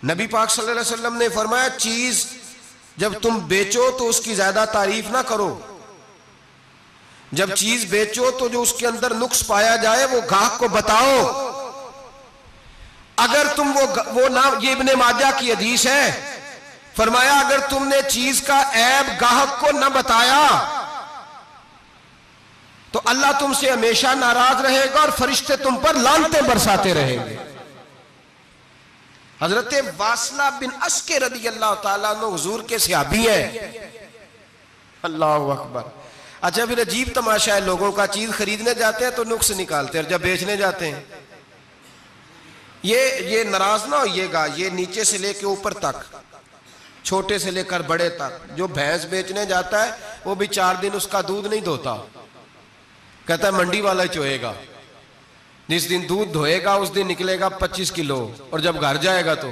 نبی پاک صلی اللہ علیہ وسلم نے فرمایا چیز جب تم بیچو تو اس کی زیادہ تعریف نہ کرو، جب چیز بیچو تو جو اس کے اندر نقص پایا جائے وہ گاہک کو بتاؤ۔ اگر تم وہ نہ، یہ ابن ماجہ کی حدیث ہے، فرمایا اگر تم نے چیز کا عیب گاہک کو نہ بتایا تو اللہ تم سے ہمیشہ ناراض رہے گا اور فرشتے تم پر لعنتیں برساتے رہیں گے۔ حضرت واصلہ بن اسکے رضی اللہ تعالیٰ عنہ حضور کے صحابی ہیں۔ اللہ اکبر۔ اچھا پھر عجیب تماشا ہے، لوگوں کا چیز خریدنے جاتے ہیں تو نقص نکالتے ہیں، اور جب بیچنے جاتے ہیں یہ ناراض نہ ہوئیے گا، یہ نیچے سے لے کے اوپر تک، چھوٹے سے لے کر بڑے تک، جو بھینس بیچنے جاتا ہے وہ بھی 4 دن اس کا دودھ نہیں دھوتا، کہتا ہے منڈی والا ہی چوئے گا، جس دن دودھ دھوئے گا اس دن نکلے گا 25 کلو، اور جب گھر جائے گا تو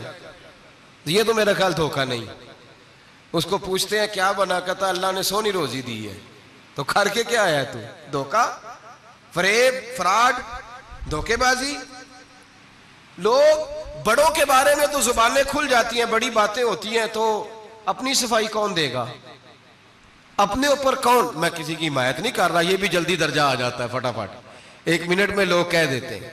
یہ تو میرا خیال دھوکہ نہیں۔ اس کو پوچھتے ہیں کیا بنا، کہتا ہے اللہ نے سونی روزی دی ہے، تو کر کے کیا آیا تو؟ دھوکہ، فریب، فراڈ، دھوکے بازی۔ لوگ بڑوں کے بارے میں تو زبانیں کھل جاتی ہیں، بڑی باتیں ہوتی ہیں، تو اپنی صفائی کون دے گا؟ اپنے اوپر کون؟ میں کسی کی حمایت نہیں کر رہا، یہ بھی جلدی درجہ آ جاتا ہے فٹافٹ، 1 منٹ میں لوگ کہہ دیتے ہیں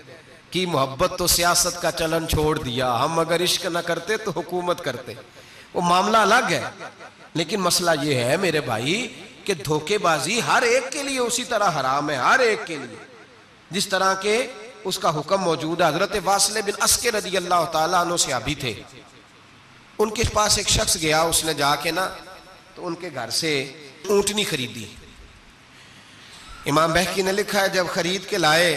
کہ محبت تو سیاست کا چلن چھوڑ دیا، ہم اگر عشق نہ کرتے تو حکومت کرتے، وہ معاملہ الگ ہے۔ لیکن مسئلہ یہ ہے میرے بھائی کہ دھوکے بازی ہر ایک کے لیے اسی طرح حرام ہے، ہر ایک کے لیے جس طرح کے اس کا حکم موجود ہے۔ حضرت واصلہ بن اسکے رضی اللہ تعالیٰ عنہ صحابی تھے، ان کے پاس ایک شخص گیا، اس نے جا کے نا تو ان کے گھر سے اونٹنی خریدی۔ امام بہقی نے لکھا ہے جب خرید کے لائے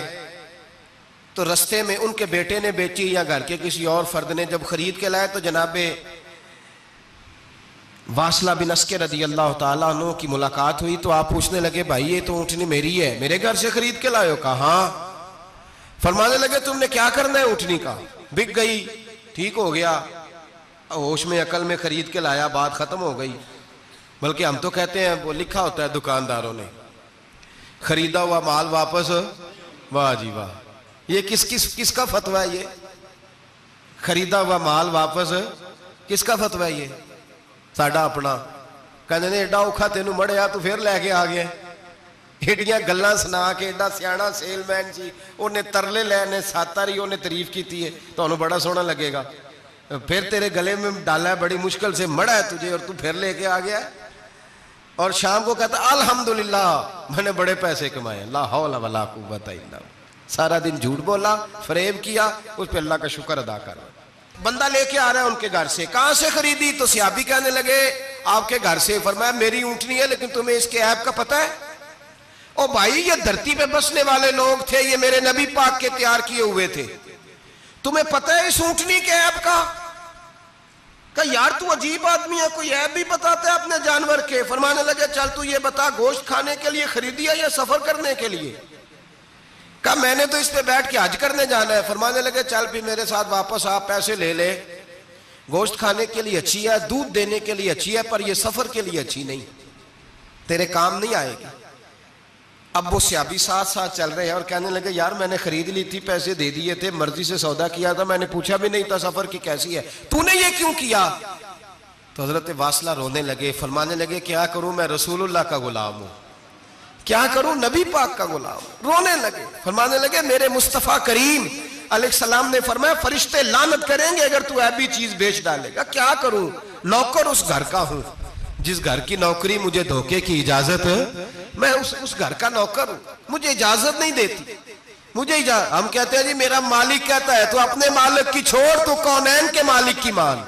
تو رستے میں ان کے بیٹے نے بیچی یا گھر کے کسی اور فرد نے جب خرید کے لائے تو جناب واصلہ بن اسکے رضی اللہ تعالیٰ عنہ کی ملاقات ہوئی تو آپ پوچھنے لگے بھائی یہ تو اونٹنی میری ہے، میرے گھر سے خرید کے لائے ہو؟ کہا ہاں۔ فرمانے لگے تم نے کیا کرنا ہے اونٹنی کا؟ بک گئی، ٹھیک ہو گیا، ہوش میں عقل میں خرید کے لایا، بات ختم ہو گئی۔ بلکہ ہم تو کہتے ہیں وہ لکھا ہوتا ہے دکانداروں نے خریدا ہوا مال واپس، واہ جی واہ، یہ کس کا فتویٰ ہے؟ یہ خریدا ہوا مال واپس کس کا فتویٰ ہے؟ یہ ساڈا اپنا۔ کہنے نے ایڈا اوکھا تینوں مڑیا تو پھر لے کے آ گیا، ایڈیاں گلاں سنا کے، ایڈا سیاڑا سیل مین سی، انہیں ترلے لینے ساتاری انہیں تعریف کیتی ہے تو انہوں بڑا سونا لگے گا، پھر تیرے گلے میں ڈالا ہے بڑی مشکل سے، مڑا ہے تجھے اور تو پھر لے کے آ گیا، اور شام کو کہتا الحمدللہ میں نے بڑے پیسے کمائے، لا حول ولا قوت الا باللہ۔ سارا دن جھوٹ بولا، فریب کیا، اس پہ اللہ کا شکر ادا کرا۔ بندہ لے کے آ رہا ہے ان کے گھر سے، کہاں سے خریدی؟ تو صحابی کہنے لگے آپ کے گھر سے۔ فرمایا میری اونٹنی ہے لیکن تمہیں اس کے عیب کا پتہ ہے؟ او بھائی یہ دھرتی پہ بسنے والے لوگ تھے، یہ میرے نبی پاک کے تیار کیے ہوئے تھے، تمہیں پتہ ہے اس اونٹنی کے عیب کا؟ کہ یار تو عجیب آدمی ہے، کوئی عیب بھی بتاتا ہے اپنے جانور کے۔ فرمانے لگے چل تو یہ بتا گوشت کھانے کے لیے خریدی ہے یا سفر کرنے کے لیے؟ کہا میں نے تو اس پہ بیٹھ کے حج کرنے جانا ہے۔ فرمانے لگے چل بھی میرے ساتھ واپس آپ پیسے لے لے، گوشت کھانے کے لیے اچھی ہے، دودھ دینے کے لیے اچھی ہے، پر یہ سفر کے لیے اچھی نہیں، تیرے کام نہیں آئے گی۔ اب وہ صحابی ساتھ ساتھ چل رہے ہیں اور کہنے لگے یار میں نے خرید لی تھی، پیسے دے دیے تھے، مرضی سے سودا کیا تھا، میں نے پوچھا بھی نہیں تھا سفر کی کیسی ہے، تو نے یہ کیوں کیا؟ تو حضرت واصلہ رونے لگے، فرمانے لگے کیا کروں میں رسول اللہ کا غلام ہوں، کیا کروں نبی پاک کا غلام ہوں۔ رونے لگے، فرمانے لگے میرے مصطفیٰ کریم علیہ السلام نے فرمایا فرشتے لعنت کریں گے اگر تو ایبی چیز بیچ ڈالے گا، کیا کروں؟ نوکر اس گھر کا ہوں، جس گھر کی نوکری مجھے دھوکے کی اجازت ہے، میں اس گھر کا نوکر ہوں، مجھے اجازت نہیں دیتی، مجھے اجازت۔ ہم کہتے ہیں جی میرا مالک کہتا ہے، تو اپنے مالک کی چھوڑ، تو کونین کے مالک کی مان،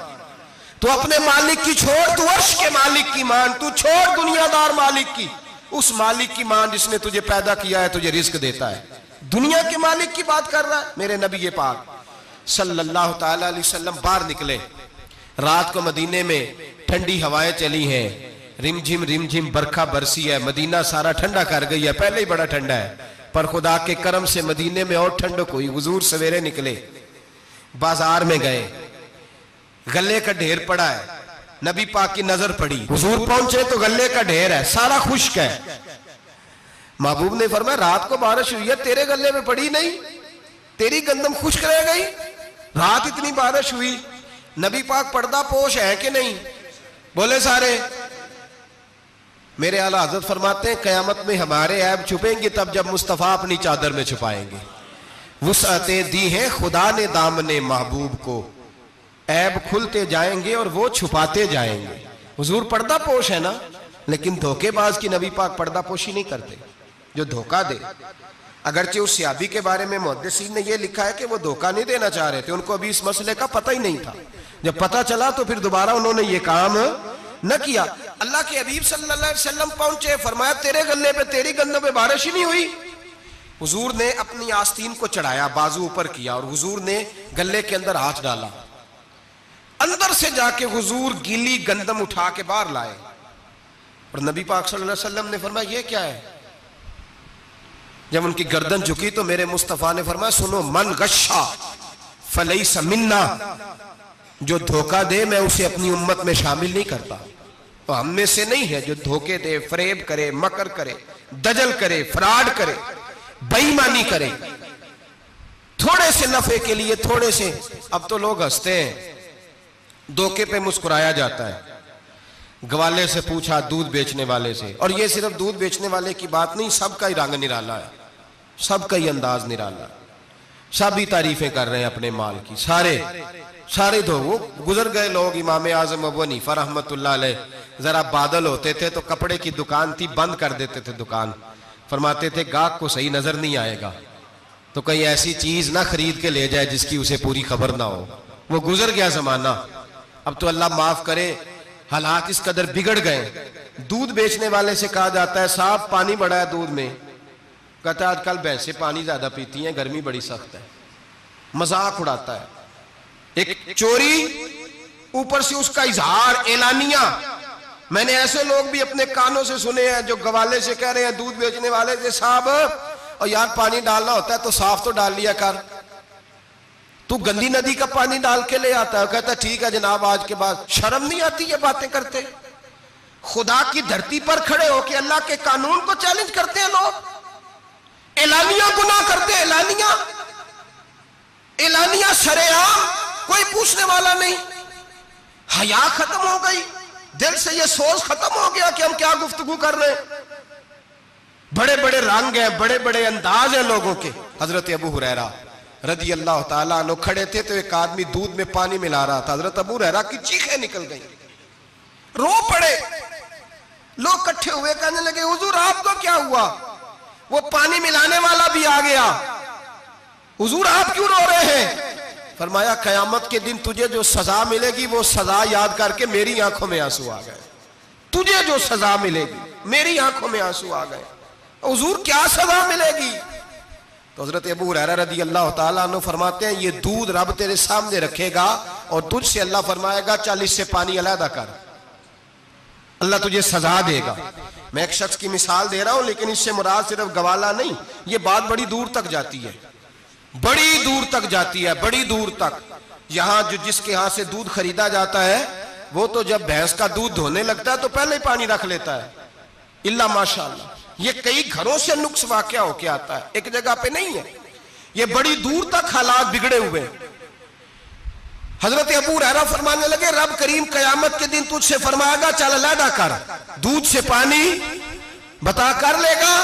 تو اپنے مالک کی چھوڑ، تو عرش کے مالک کی مان، تو چھوڑ دنیا دار مالک کی، اس مالک کی مان جس نے تجھے پیدا کیا ہے، تجھے رزق دیتا ہے۔ دنیا کے مالک کی بات کر رہا ہے۔ میرے نبی پاک صلی اللہ تعالی علیہ وسلم باہر نکلے، رات کو مدینے میں ٹھنڈی ہوائیں چلی ہیں، رم جھم برکھا برسی ہے، مدینہ سارا ٹھنڈا کر گئی ہے، پہلے ہی بڑا ٹھنڈا ہے، پر خدا کے کرم سے مدینے میں اور ٹھنڈک ہوئی۔ حضور سویرے نکلے، بازار میں گئے، غلے کا ڈھیر پڑا ہے، نبی پاک کی نظر پڑی، حضور پہنچے تو غلے کا ڈھیر ہے، سارا خشک ہے۔ محبوب نے فرمایا رات کو بارش ہوئی ہے، تیرے غلے میں پڑی نہیں، تیری گندم خشک رہ گئی، رات اتنی بارش ہوئی۔ نبی پاک پردہ پوش ہے کہ نہیں؟ بولے سارے؟ میرے اعلیٰ حضرت فرماتے ہیں قیامت میں ہمارے عیب چھپیں گے تب جب مصطفیٰ اپنی چادر میں چھپائیں گے. وسعتیں دی ہیں خدا نے دامن محبوب کو، عیب کھلتے جائیں گے اور وہ چھپاتے جائیں گے. حضور پردہ پوش ہے نا، لیکن دھوکے باز کی نبی پاک پردہ پوشی نہیں کرتے. جو دھوکہ دے، اگرچہ اس صحابی کے بارے میں محدثین نے یہ لکھا ہے کہ وہ دھوکہ نہیں دینا چاہ رہے تھے، ان کو ابھی اس مسئلے کا پتہ ہی نہیں تھا. جب پتہ چلا تو پھر دوبارہ انہوں نے یہ کام نہ کیا. اللہ کے حبیب صلی اللہ علیہ وسلم پہنچے، فرمایا تیرے گلے پہ، تیری گندوں پہ بارش ہی نہیں ہوئی. حضور نے اپنی آستین کو چڑھایا، بازو اوپر کیا، اور حضور نے گلے کے اندر ہاتھ ڈالا. اندر سے جا کے حضور گیلی گندم اٹھا کے باہر لائے، اور نبی پاک صلی اللہ علیہ وسلم نے فرمایا یہ کیا ہے؟ جب ان کی گردن جھکی تو میرے مصطفیٰ نے فرمایا سنو، من غشا فلیس منا، جو دھوکہ دے میں اسے اپنی امت میں شامل نہیں کرتا. تو ہم میں سے نہیں ہے جو دھوکے دے، فریب کرے، مکر کرے، دجل کرے، فراڈ کرے، بے ایمانی کرے، تھوڑے سے نفع کے لیے، تھوڑے سے. اب تو لوگ ہنستے ہیں، دھوکے پہ مسکرایا جاتا ہے. گوالے سے پوچھا، دودھ بیچنے والے سے، اور یہ صرف دودھ بیچنے والے کی بات نہیں، سب کا ہی رنگ نرالا ہے، سب کا ہی انداز نرالا ہے. سب ہی تعریفیں کر رہے ہیں اپنے مال کی. سارے وہ گزر گئے لوگ. امام اعظم ابو حنیفہ رحمت اللہ علیہ ذرا بادل ہوتے تھے تو کپڑے کی دکان تھی، بند کر دیتے تھے دکان. فرماتے تھے گاہک کو صحیح نظر نہیں آئے گا تو کہیں ایسی چیز نہ خرید کے لے جائے جس کی اسے پوری خبر نہ ہو. وہ گزر گیا زمانہ. اب تو اللہ معاف کرے، حالات اس قدر بگڑ گئے. دودھ بیچنے والے سے کہا جاتا ہے صاحب پانی بڑا ہے دودھ میں، کہتا ہے آج کل بھینسیں پانی زیادہ پیتی ہیں، گرمی بڑی سخت ہے. مذاق اڑاتا ہے. ایک چوری، اوپر سے اس کا اظہار اعلانیہ. میں نے ایسے لوگ بھی اپنے کانوں سے سنے ہیں جو گوالے سے کہہ رہے ہیں، دودھ بیچنے والے سے، صاحب اور یار پانی ڈالنا ہوتا ہے تو صاف تو ڈال لیا کر، تو گندی ندی کا پانی ڈال کے لے آتا ہے. کہتا ہے ٹھیک ہے جناب آج کے بعد. شرم نہیں آتی یہ باتیں کرتے؟ خدا کی دھرتی پر کھڑے ہو کے اللہ کے قانون کو چیلنج کرتے ہیں لوگ. اعلانیہ گناہ کرتے ہیں، اعلانیہ شرعام، کوئی پوچھنے والا نہیں. حیا ختم ہو گئی، دل سے یہ سوچ ختم ہو گیا کہ ہم کیا گفتگو کر رہے ہیں. بڑے بڑے رنگ ہیں، بڑے بڑے انداز ہیں لوگوں کے. حضرت ابو ہریرہ رضی اللہ تعالیٰ عنہ کھڑے تھے تو ایک آدمی دودھ میں پانی ملا رہا تھا. حضرت ابو ہریرہ کی چیخیں نکل گئی، رو پڑے. لوگ کٹھے ہوئے کہنے لگے حضور آپ کو کیا ہوا؟ وہ پانی ملانے والا بھی آ گیا. حضور آپ کیوں رو رہے ہیں؟ فرمایا قیامت کے دن تجھے جو سزا ملے گی وہ سزا یاد کر کے میری آنکھوں میں آنسو آ گئے. تجھے جو سزا ملے گی میری آنکھوں میں آنسو آ گئے. حضور کیا سزا ملے گی؟ تو حضرت ابو ہریرہ رضی اللہ تعالیٰ عنہ فرماتے ہیں یہ دودھ رب تیرے سامنے رکھے گا اور تجھ سے اللہ فرمائے گا چل اس سے پانی علیحدہ کر، اللہ تجھے سزا دے گا. میں ایک شخص کی مثال دے رہا ہوں، لیکن اس سے مراد صرف گوالہ نہیں، یہ بات بڑی دور تک جاتی ہے، بڑی دور تک جاتی ہے، بڑی دور تک. یہاں جس کے ہاں سے دودھ خریدا جاتا ہے وہ تو جب بھینس کا دودھ دھونے لگتا ہے تو پہلے ہی پانی رکھ لیتا ہے، اللہ ماشاءاللہ. یہ کئی گھروں سے نقص واقعہ ہو کے آتا ہے، ایک جگہ پہ نہیں ہے. یہ بڑی دور تک حالات بگڑے ہوئے. حضرت ابو ہریرہ فرمانے لگے رب کریم قیامت کے دن تجھ سے فرمائے گا چل علیحدہ کر، دودھ سے پانی بتا کر لے گا.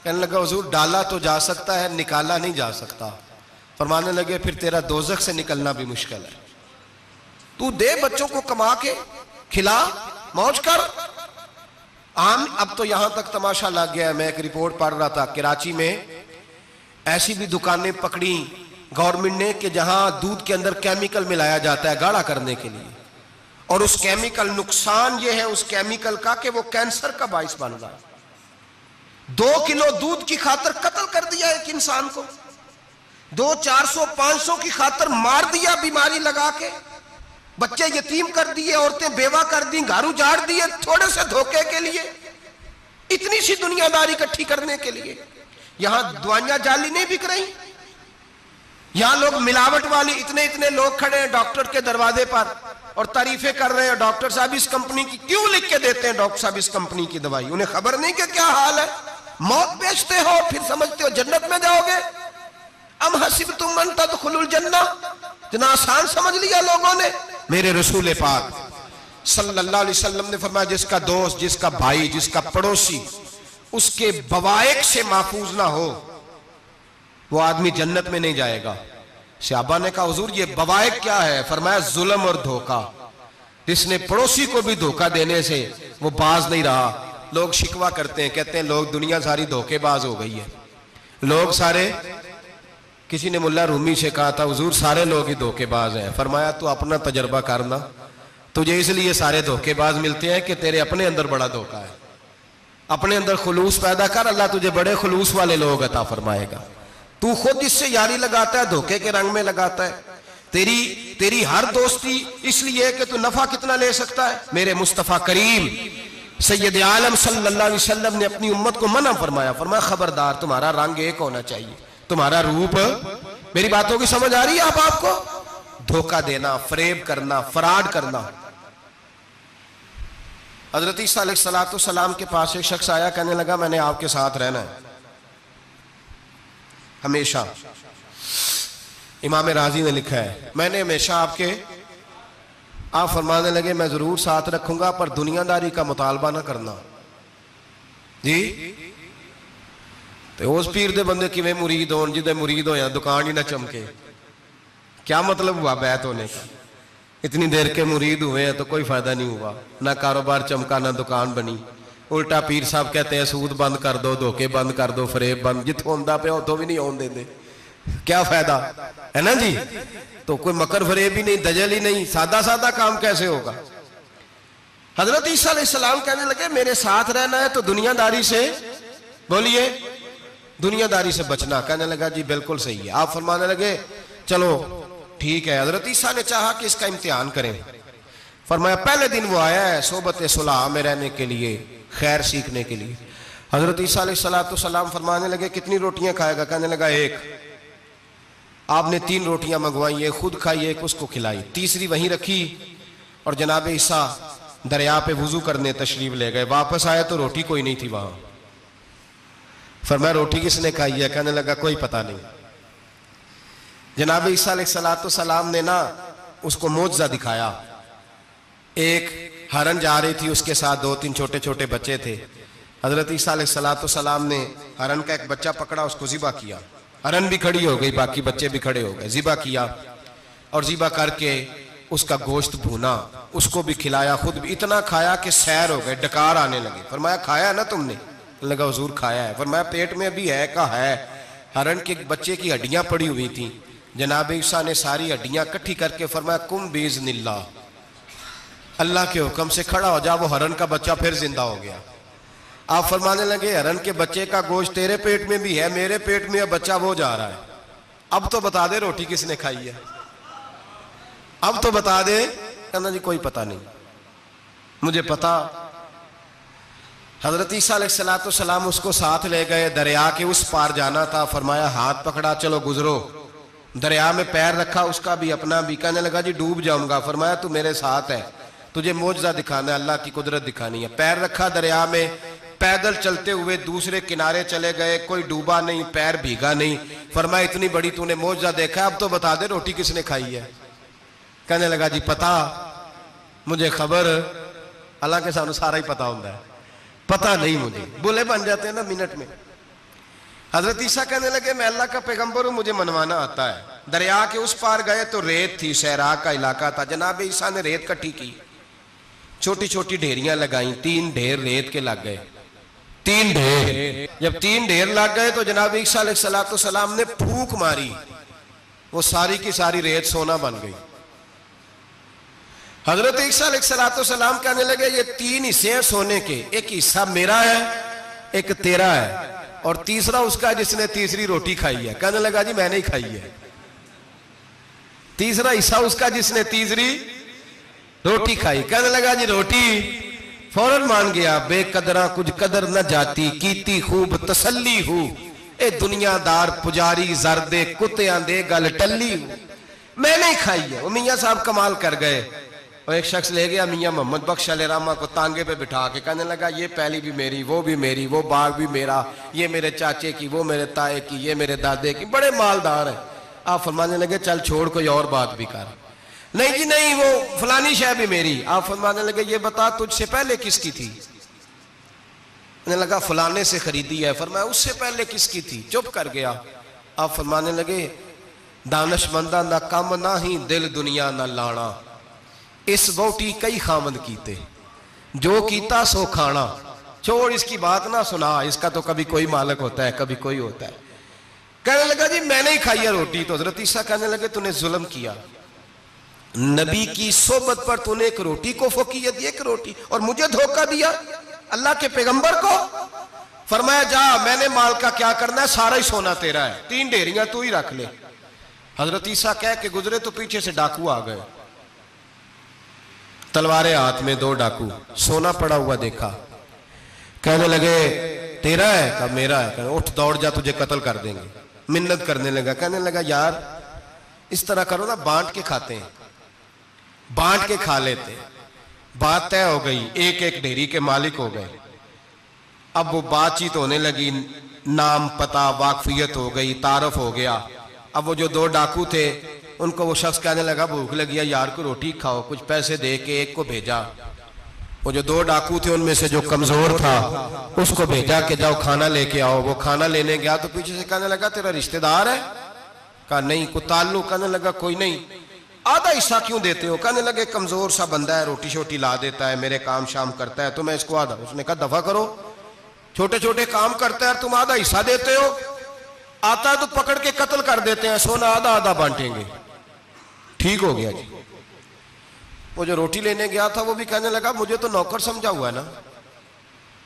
کہنے لگا حضور ڈالا تو جا سکتا ہے، نکالا نہیں جا سکتا. فرمانے لگے پھر تیرا دوزخ سے نکلنا بھی مشکل ہے. تو دے بچوں کو کما کے کھلا، موج کر. اب تو یہاں تک تماشا لگ گیا ہے. میں ایک رپورٹ پڑھ رہا تھا کراچی میں ایسی بھی دکانیں پکڑی گورنمنٹ نے کہ جہاں دودھ کے اندر کیمیکل ملایا جاتا ہے گاڑھا کرنے کے لیے، اور اس کیمیکل نقصان یہ ہے اس کیمیکل کا کہ وہ کینسر کا باعث بن رہا ہے. 2 کلو دودھ کی خاطر قتل کر دیا ایک انسان کو، 200 400 500 کی خاطر مار دیا بیماری لگا کے، بچے یتیم کر دیے، عورتیں بیوہ کر دی، گھر اجاڑ دیے تھوڑے سے دھوکے کے لیے، اتنی سی دنیا داری اکٹھی کرنے کے لیے. یہاں دوائیاں جعلی نہیں بک رہی، یہاں لوگ ملاوٹ والی اتنے لوگ کھڑے ہیں ڈاکٹر کے دروازے پر اور تعریفیں کر رہے ہیں ڈاکٹر صاحب اس کمپنی کی کیوں لکھ کے دیتے ہیں ڈاکٹر صاحب اس کمپنی کی دوائی. انہیں خبر نہیں کہ کیا حال ہے. موت بیچتے ہو پھر سمجھتے ہو جنت میں جاؤ گے. ام حسبتم ان تدخلوا الجنہ اتنا آسان سمجھ لیا لوگوں نے. میرے رسول پاک صلی اللہ علیہ وسلم نے فرمایا جس کا دوست، جس کا بھائی، جس کا پڑوسی اس کے بوائق سے محفوظ نہ ہو وہ آدمی جنت میں نہیں جائے گا. صحابہ نے کہا حضور یہ بوائق کیا ہے؟ فرمایا ظلم اور دھوکہ. جس نے پڑوسی کو بھی دھوکہ دینے سے وہ باز نہیں رہا. لوگ شکوہ کرتے ہیں، کہتے ہیں لوگ دنیا ساری دھوکے باز ہو گئی ہے. لوگ سارے، کسی نے ملا رومی سے کہا تھا حضور سارے لوگ ہی دھوکے باز ہیں. فرمایا تو اپنا تجربہ کرنا، تجھے اس لیے سارے دھوکے باز ملتے ہیں کہ تیرے اپنے اندر بڑا دھوکہ ہے. اپنے اندر خلوص پیدا کر، اللہ تجھے بڑے خلوص والے لوگ عطا فرمائے گا. تو خود اس سے یاری لگاتا ہے، دھوکے کے رنگ میں لگاتا ہے. تیری ہر دوستی اس لیے کہ تو نفع کتنا لے سکتا ہے. میرے مصطفیٰ کریم سید عالم صلی اللہ علیہ وسلم نے اپنی امت کو منع فرمایا. فرمایا خبردار تمہارا رنگ ایک ہونا چاہیے، تمہارا روپ. میری باتوں کی سمجھ آ رہی ہے آپ کو؟ دھوکہ دینا، فریب کرنا، فراڈ کرنا. حضرت عیسیٰ علیہ السلام کے پاس ایک شخص آیا، کہنے لگا میں نے آپ کے ساتھ رہنا ہے ہمیشہ. امام راضی نے لکھا ہے میں نے ہمیشہ آپ فرمانے لگے میں ضرور ساتھ رکھوں گا پر دنیا داری کا مطالبہ نہ کرنا. جی تو اس پیر دے بندے کی میں مرید ہوں، جدے مرید ہو یا دکان ہی نہ چمکے. کیا مطلب ہوا بیعت ہونے کا؟ اتنی دیر کے مرید ہوئے ہیں تو کوئی فائدہ نہیں ہوا، نہ کاروبار چمکا نہ دکان بنی. الٹا پیر صاحب کہتے ہیں سود بند کر دو، دھوکے بند کر دو، فریب بند. جتوں ہوندہ پہ ہو تو بھی نہیں ہون دے دے، کیا فائدہ ہے نا جی. تو کوئی مکر فریب ہی نہیں، دجل ہی نہیں، سادہ سادہ کام کیسے ہوگا. حضرت عیسیٰ علیہ السلام کہنے لگے میرے ساتھ رہنا ہے تو دنیا داری سے، بولیے دنیا داری سے بچنا. کہنے لگا جی بالکل صحیح ہے. آپ فرمانے لگے چلو ٹھیک ہے. حضرت عیسیٰ نے چاہا کہ اس کا امتحان کریں. فرمایا پہلے دن وہ آیا ہے صحبت صلح میں رہنے کے لیے، خیر سیکھنے کے لیے. حضرت عیسیٰ علیہ السلام فرمانے لگے کتنی روٹیاں کھائے گا؟ کہنے لگا ایک. آپ نے 3 روٹیاں منگوائی، ایک خود کھائی، ایک اس کو کھلائی، تیسری وہیں رکھی اور جناب عیسیٰ دریا پہ وضو کرنے تشریف لے گئے. واپس آئے تو روٹی کوئی نہیں تھی وہاں. فرمایا روٹی کس نے کھائی ہے؟ کہنے لگا کوئی پتہ نہیں. جناب عیسیٰ علیہ السلام نے نا اس کو معجزہ دکھایا. ایک ہرن جا رہی تھی، اس کے ساتھ 2-3 چھوٹے چھوٹے بچے تھے. حضرت عیسیٰ علیہ السلام نے ہرن کا ایک بچہ پکڑا، اس کو ذبح کیا. ہرن بھی کھڑی ہو گئی، باقی بچے بھی کھڑے ہو گئے. ذبح کیا اور ذبح کر کے اس کا گوشت بھونا، اس کو بھی کھلایا، خود بھی اتنا کھایا کہ سیر ہو گئے، ڈکار آنے لگے. فرمایا کھایا نا تم نے؟ لگا حضور کھایا ہے. فرمایا پیٹ میں ابھی ہے؟ کہا ہے. ہرن کے بچے کی ہڈیاں پڑی ہوئی تھیں. جناب عیسیٰ نے ساری ہڈیاں اکٹھی کر کے فرمایا کم باذن اللہ، اللہ کے حکم سے کھڑا ہو جا. وہ ہرن کا بچہ پھر زندہ ہو گیا. آپ فرمانے لگے ہرن کے بچے کا گوشت تیرے پیٹ میں بھی ہے، میرے پیٹ میں بچہ وہ جا رہا ہے. اب تو بتا دے روٹی کس نے کھائی ہے، اب تو بتا دے. کہنا جی کوئی پتہ نہیں، مجھے پتا. حضرت عیسیٰ علیہ السلام اس کو ساتھ لے گئے، دریا کے اس پار جانا تھا. فرمایا ہاتھ پکڑا چلو گزرو. دریا میں پیر رکھا، اس کا بھی اپنا بھی. کہنے لگا جی ڈوب جاؤں گا. فرمایا تو میرے ساتھ ہے، تجھے معجزہ دکھانا ہے، اللہ کی قدرت دکھانی ہے. پیر رکھا دریا میں، پیدل چلتے ہوئے دوسرے کنارے چلے گئے. کوئی ڈوبا نہیں، پیر بھیگا نہیں. فرمایا اتنی بڑی تو نے معجزہ دیکھا، اب تو بتا دے روٹی کس نے کھائی ہے. کہنے لگا جی پتا، مجھے خبر. حالانکہ سانو سارا ہی پتا ہوتا ہے، پتا نہیں مجھے. بولے بن جاتے ہیں نا منٹ میں. حضرت عیسیٰ کہنے لگے میں اللہ کا پیغمبر ہوں، مجھے منوانا آتا ہے. دریا کے اس پار گئے تو ریت تھی، صحرا کا علاقہ تھا. جناب عیسیٰ نے ریت کٹھی کی، چھوٹی چھوٹی ڈھیریاں لگائیں. 3 ڈھیر ریت کے لگ گئے. 3 ڈھیر جب 3 ڈھیر لگ گئے تو جناب عیسیٰ علیہ السلام نے پھونک ماری، وہ ساری کی ساری ریت سونا بن گئی. حضرت عیسیٰ علیہ السلام کہنے لگے یہ 3 حصے ہیں سونے کے، ایک حصہ میرا ہے، ایک تیرا ہے، اور تیسرا اس کا جس نے تیسری روٹی کھائی ہے. کہنے لگا جی میں نہیں کھائی ہے. تیسرا حصہ اس کا جس نے تیسری روٹی کھائی. کہنے لگا جی روٹی. فوراً مان گیا بے قدرہ کچھ قدر نہ جاتی، کیتی خوب تسلی ہو، اے دنیا دار پجاری زردے کتیاں دے گل ٹلی ہو. میں نہیں کھائی ہے. وہ میاں صاحب کمال کر گئے. اور ایک شخص لے گیا میاں محمد بخش علیہ رحمہ کو تانگے پہ بٹھا کے. کہنے لگا یہ پہلی بھی میری، وہ بھی میری، وہ باغ بھی میرا، یہ میرے چاچے کی، وہ میرے تائے کی، یہ میرے دادے کی. بڑے مالدار ہیں. آپ فرمانے لگے چل چھوڑ کوئی اور بات بھی کر. نہیں جی نہیں وہ فلانی شے بھی میری. آپ فرمانے لگے یہ بتا تجھ سے پہلے کس کی تھی؟ نے لگا فلانے سے خریدی ہے. فرمایا اس سے پہلے کس کی تھی؟ چپ کر گیا. آپ فرمانے لگے دانش مندہ نہ کم نہ ہی دل دنیا نہ لانا، اس ووٹی کئی خامد کیتے، جو کیتا سو کھانا. چھوڑ اس کی بات نہ سنا، اس کا تو کبھی کوئی مالک ہوتا ہے کبھی کوئی ہوتا ہے. کہنے لگا جی میں نے ہی کھائی ہے روٹی. تو حضرت عیسیٰ کہنے لگے تو نے ظلم کیا، نبی کی صحبت پر تو نے ایک روٹی کو فوقیت دی، ایک روٹی، اور مجھے دھوکہ دیا اللہ کے پیغمبر کو. فرمایا جا میں نے مال کا کیا کرنا ہے، سارا ہی سونا تیرا ہے، 3 ڈیریاں تو ہی رکھ لے. حضرت عیسیٰ کہہ کے گزرے تو پیچھے سے ڈاکو آ گئے، تلواریں ہاتھ میں 2 ڈاکو، سونا پڑا ہوا دیکھا. کہنے لگے تیرا ہے؟ کہا میرا ہے. کہنے اٹھ دوڑ جا تجھے قتل کر دیں گے. منت کرنے لگا. کہنے لگا یار اس طرح کرو نا، بانٹ کے کھاتے ہیں، بانٹ کے کھا لیتے. بات طے ہو گئی، ایک ایک ڈھیری کے مالک ہو گئے. اب وہ بات چیت ہونے لگی، نام پتہ واقفیت ہو گئی، تعارف ہو گیا. اب وہ جو 2 ڈاکو تھے ان کو وہ شخص کہنے لگا بھوک لگی ہے یار کو روٹی کھاؤ. کچھ پیسے دے کے ایک کو بھیجا. وہ جو 2 ڈاکو تھے ان میں سے جو کمزور تھا اس کو بھیجا کہ جاؤ کھانا لے کے آؤ. وہ کھانا لینے گیا تو پیچھے سے کہنے لگا تیرا رشتہ دار ہے؟ کہا نہیں. کوئی تعلق؟ کہنے لگا کوئی نہیں. آدھا حصہ کیوں دیتے ہو؟ کہنے لگے کمزور سا بندہ ہے، روٹی شوٹی لا دیتا ہے، میرے کام شام کرتا ہے تو میں اس کو آدھا. اس نے کہا دفع کرو، چھوٹے چھوٹے کام کرتا ہے تم آدھا حصہ دیتے ہو، آتا ہے تو پکڑ کے قتل کر دیتے ہیں، سونا آدھا آدھا بانٹیں گے. ٹھیک ہو گیا جی. وہ جو روٹی لینے گیا تھا وہ بھی کہنے لگا مجھے تو نوکر سمجھا ہوا ہے نا،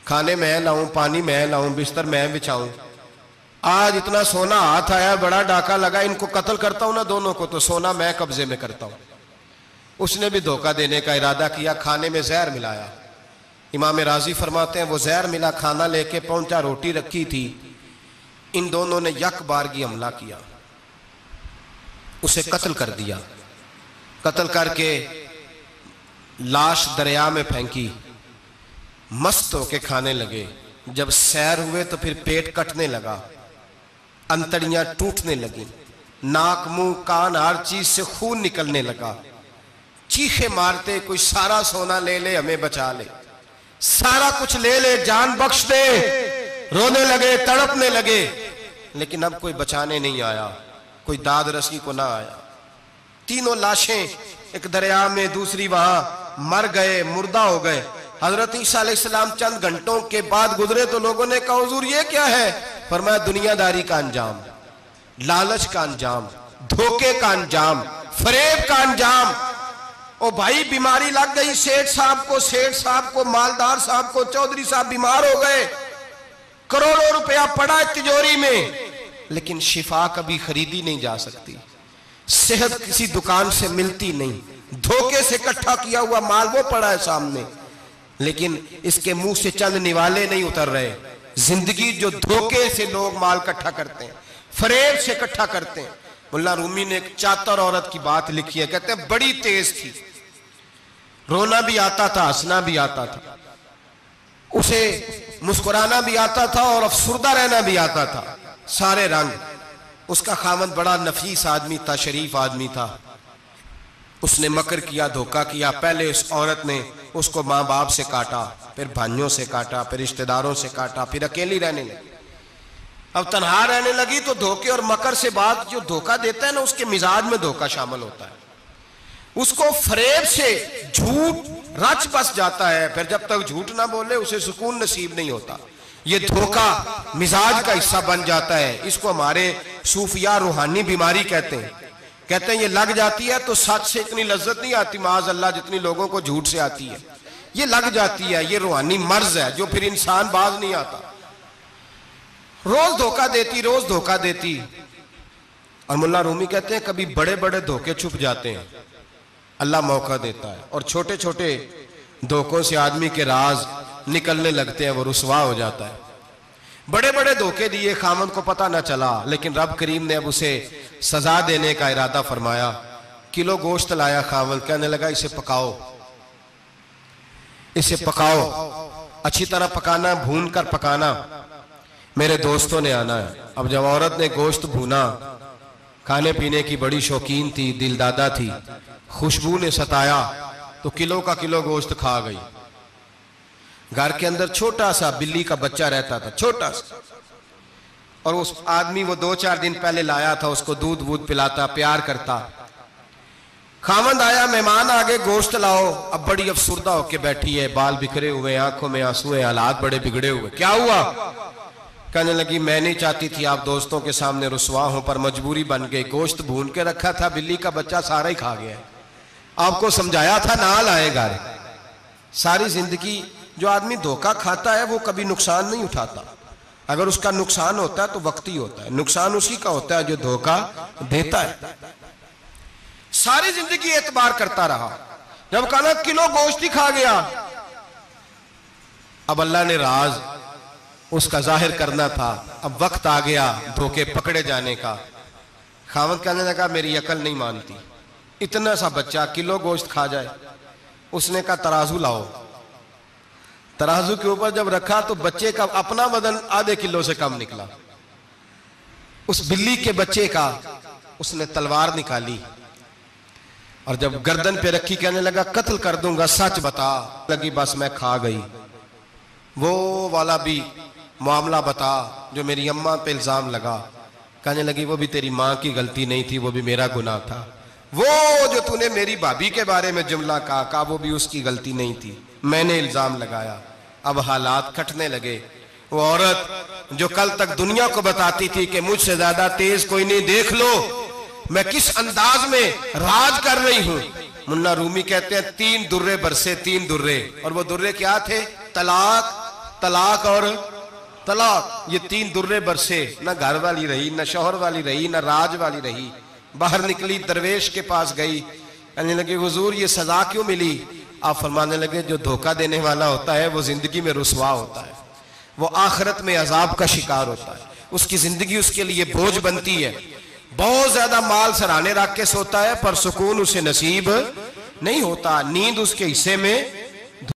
کھانے میں لاؤں، پانی میں لاؤں، بستر میں بچھاؤں. آج اتنا سونا ہاتھ آیا، بڑا ڈاکہ لگا، ان کو قتل کرتا ہوں نا دونوں کو تو سونا میں قبضے میں کرتا ہوں. اس نے بھی دھوکہ دینے کا ارادہ کیا، کھانے میں زہر ملایا. امام راضی فرماتے ہیں وہ زہر ملا، کھانا لے کے پہنچا، روٹی رکھی تھی. ان دونوں نے یک بارگی حملہ کیا، اسے قتل کر دیا. قتل کر کے لاش دریا میں پھینکی، مست ہو کے کھانے لگے. جب سیر ہوئے تو پھر پیٹ کٹنے لگا، انتڑیاں ٹوٹنے لگیں، ناک منہ کان ہر چیز سے خون نکلنے لگا. چیخے مارتے کوئی سارا سونا لے لے ہمیں بچا لے، سارا کچھ لے لے جان بخش دے. رونے لگے، تڑپنے لگے، لیکن اب کوئی بچانے نہیں آیا، کوئی داد رسی کو نہ آیا. 3 لاشیں، ایک دریا میں، دوسری وہاں، مر گئے، مردہ ہو گئے. حضرت عیسیٰ علیہ السلام چند گھنٹوں کے بعد گزرے تو لوگوں نے کہا حضور یہ کیا ہے؟ فرمایا دنیا داری کا انجام، لالچ کا انجام، دھوکے کا انجام، فریب کا انجام. او بھائی بیماری لگ گئی سیٹھ صاحب کو، مالدار صاحب کو، چودھری صاحب بیمار ہو گئے، کروڑوں روپیہ پڑا ہے تجوری میں، لیکن شفا کبھی خریدی نہیں جا سکتی، صحت کسی دکان سے ملتی نہیں. دھوکے سے اکٹھا کیا ہوا مال وہ پڑا ہے سامنے، لیکن اس کے منہ سے چند نوالے نہیں اتر رہے. زندگی جو دھوکے سے لوگ مال اکٹھا کرتے ہیں، فریب سے اکٹھا کرتے ہیں. مولا رومی نے ایک چاتر عورت کی بات لکھی ہے، کہتے ہیں بڑی تیز تھی، رونا بھی آتا تھا، ہنسنا بھی آتا تھا، اسے مسکرانا بھی آتا تھا اور افسردہ رہنا بھی آتا تھا، سارے رنگ. اس کا خاوند بڑا نفیس آدمی تھا، شریف آدمی تھا. اس نے مکر کیا، دھوکہ کیا. پہلے اس عورت نے اس کو ماں باپ سے کاٹا، پھر بھائیوں سے کاٹا، پھر رشتہ داروں سے کاٹا، پھر اکیلی رہنے لگی. اب تنہا رہنے لگی تو دھوکے اور مکر سے بات، جو دھوکہ دیتا ہے نا اس کے مزاج میں دھوکہ شامل ہوتا ہے. اس کو فریب سے جھوٹ رچ بس جاتا ہے، پھر جب تک جھوٹ نہ بولے اسے سکون نصیب نہیں ہوتا. یہ دھوکہ مزاج کا حصہ بن جاتا ہے. اس کو ہمارے صوفیاء روحانی بیماری کہتے ہیں. کہتے ہیں یہ لگ جاتی ہے تو سچ سے اتنی لذت نہیں آتی معاذ اللہ جتنی لوگوں کو جھوٹ سے آتی ہے. یہ لگ جاتی ہے، یہ روحانی مرض ہے جو پھر انسان باز نہیں آتا. روز دھوکہ دیتی، روز دھوکہ دیتی. اور مولا رومی کہتے ہیں کبھی بڑے بڑے دھوکے چھپ جاتے ہیں، اللہ موقع دیتا ہے، اور چھوٹے چھوٹے دھوکوں سے آدمی کے راز نکلنے لگتے ہیں، وہ رسوا ہو جاتا ہے. بڑے بڑے دھوکے دیے، خامن کو پتہ نہ چلا، لیکن رب کریم نے اب اسے سزا دینے کا ارادہ فرمایا. کلو گوشت لایا خامن، کہنے لگا اسے پکاؤ، اسے پکاؤ، اچھی طرح پکانا، بھون کر پکانا، میرے دوستوں نے آنا ہے. اب جب عورت نے گوشت بھونا کھانے پینے کی بڑی شوقین تھی، دل دادا تھی، خوشبو نے ستایا تو کلو کا کلو گوشت کھا گئی۔ گھر کے اندر چھوٹا سا بلی کا بچہ رہتا تھا، چھوٹا سا، اور اس آدمی وہ 2-4 دن پہلے لایا تھا، اس کو دودھ وودھ پلاتا، پیار کرتا۔ خاوند آیا، مہمان آگے، گوشت لاؤ، اب بڑی افسردہ ہو کے بیٹھی ہے، بال بکھرے ہوئے، آنکھوں میں آنسو ہیں، حالات بڑے بگڑے ہوئے۔ کیا ہوا؟ کہنے لگی میں نہیں چاہتی تھی آپ دوستوں کے سامنے رسوا ہوں، پر مجبوری بن گئی، گوشت بھون کے رکھا تھا، بلی کا بچہ سارا ہی کھا گیا۔ آپ کو سمجھایا تھا نہ لائے گھر۔ ساری زندگی جو آدمی دھوکہ کھاتا ہے وہ کبھی نقصان نہیں اٹھاتا، اگر اس کا نقصان ہوتا ہے تو وقتی ہوتا ہے، نقصان اسی کا ہوتا ہے جو دھوکہ دیتا ہے۔ ساری زندگی اعتبار کرتا رہا، جب کہا کلو گوشت ہی کھا گیا، اب اللہ نے راز اس کا ظاہر کرنا تھا، اب وقت آ گیا دھوکے پکڑے جانے کا۔ خاوند کہنے لگا میری عقل نہیں مانتی، اتنا سا بچہ کلو گوشت کھا جائے۔ اس نے کہا ترازو لاؤ، ترازو کے اوپر جب رکھا تو بچے کا اپنا وزن آدھے کلو سے کم نکلا، اس بلی کے بچے کا اس نے تلوار نکالی اور جب گردن پہ رکھی کہنے لگا قتل کر دوں گا، سچ بتا۔ لگی بس میں کھا گئی، وہ والا بھی معاملہ بتا جو میری اماں پہ الزام لگا۔ کہنے لگی وہ بھی تیری ماں کی غلطی نہیں تھی، وہ بھی میرا گناہ تھا، وہ جو تو نے میری بھابھی کے بارے میں جملہ کہا وہ بھی اس کی غلطی نہیں تھی، میں نے الزام لگایا۔ اب حالات کھٹنے لگے۔ وہ عورت جو کل تک دنیا کو بتاتی تھی کہ مجھ سے زیادہ تیز کوئی نہیں، دیکھ لو میں کس انداز میں راج کر رہی ہوں۔ منا رومی کہتے ہیں 3 درے برسے، 3 درے، اور وہ درے کیا تھے؟ طلاق، طلاق اور طلاق۔ یہ 3 درے برسے، نہ گھر والی رہی، نہ شوہر والی رہی، نہ راج والی رہی۔ باہر نکلی، درویش کے پاس گئی، کہنے لگے حضور یہ سزا کیوں ملی؟ آپ فرمانے لگے جو دھوکہ دینے والا ہوتا ہے وہ زندگی میں رسوا ہوتا ہے، وہ آخرت میں عذاب کا شکار ہوتا ہے، اس کی زندگی اس کے لیے بوجھ بنتی ہے، بہت زیادہ مال سرانے رکھ کے سوتا ہے پر سکون اسے نصیب نہیں ہوتا، نیند اس کے حصے میں